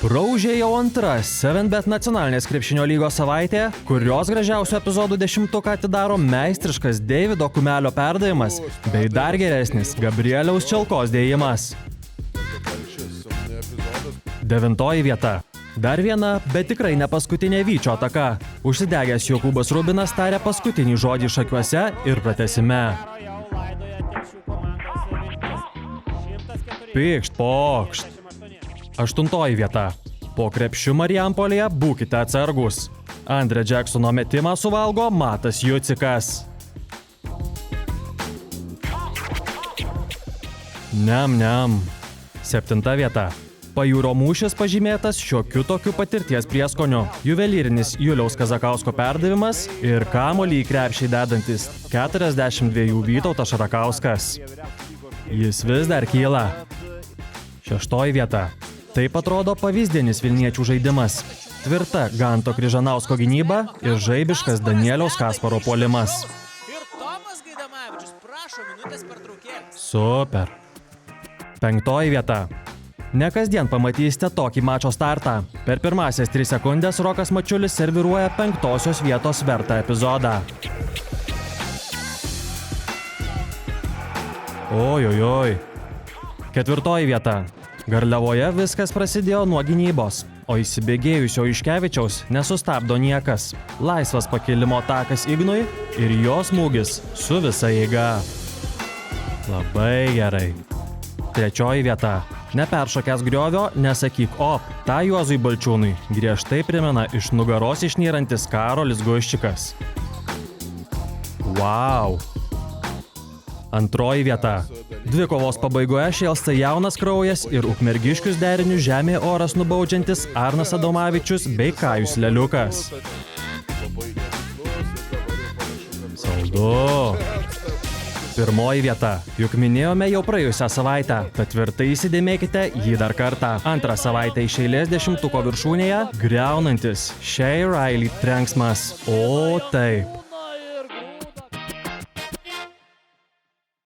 Praūžė jau antra 7bet nacionalinės krepšinio lygos savaitė, kurios gražiausių epizodų 10-uką atidaro meistriškas Deivido Kumelio perdavimas bei dar geresnis Gabrieliaus Čelkos dėjimas. 9 vieta. Dar viena, bet tikrai ne paskutinė Vyčio ataka. Užsidegęs Jokūbas Rubinas tarė paskutinį žodį šakiuose ir pratęsime. Pikšt, pokšt. 8 vieta. Po krepšiu Marijampolėje būkite atsargus. Andre Jacksono metimą suvalgo Matas Jucikas. Niam. 7 vieta. Pajūro mūšis pažymėtas šiokiu tokiu patirties prieskoniu. Juvelyrinis Juliaus Kazakausko perdavimas ir kamuolį į krepšį dedantis 42 Vytautas Šarakauskas. Jis vis dar kyla. 6 vieta. Taip atrodo pavyzdinis Vilniečių žaidimas. Tvirta Ganto Kryžanausko gynyba ir žaibiškas Danieliaus Kasparo puolimas. Super. 5 vieta. Ne kasdien pamatysite tokį mačo startą. Per pirmasias 3 sekundės Rokas Mačiulis serviruoja 5 vietos vertą epizodą. Ojojoj. 4 vieta. Garliavoje viskas prasidėjo nuo gynybos, o įsibėgėjusio Iškevičiaus nesustabdo niekas. Laisvas pakilimo takas Ignui ir jo smūgis su visa jėga. Labai gerai. 3 vieta. Neperšokęs griovio, nesakyk op. Ta Juozui Balčiūnui griežtai primena iš nugaros išnyrantis Karolis Guščikas. Wow. 2 vieta. Dvikovos pabaigoje šėlsta jaunas kraujas ir ukmergiškius derinius žemė oras nubaudžiantis Arnas Adomavičius bei Kajus Leliukas. Saldu. 1 vieta. Juk minėjome jau praėjusią savaitę, tad tvirtai įsidėmėkite jį dar kartą. 2 savaitę iš eilės 10-uko viršūnėje griaunantis Shea Riley trenksmas. O taip.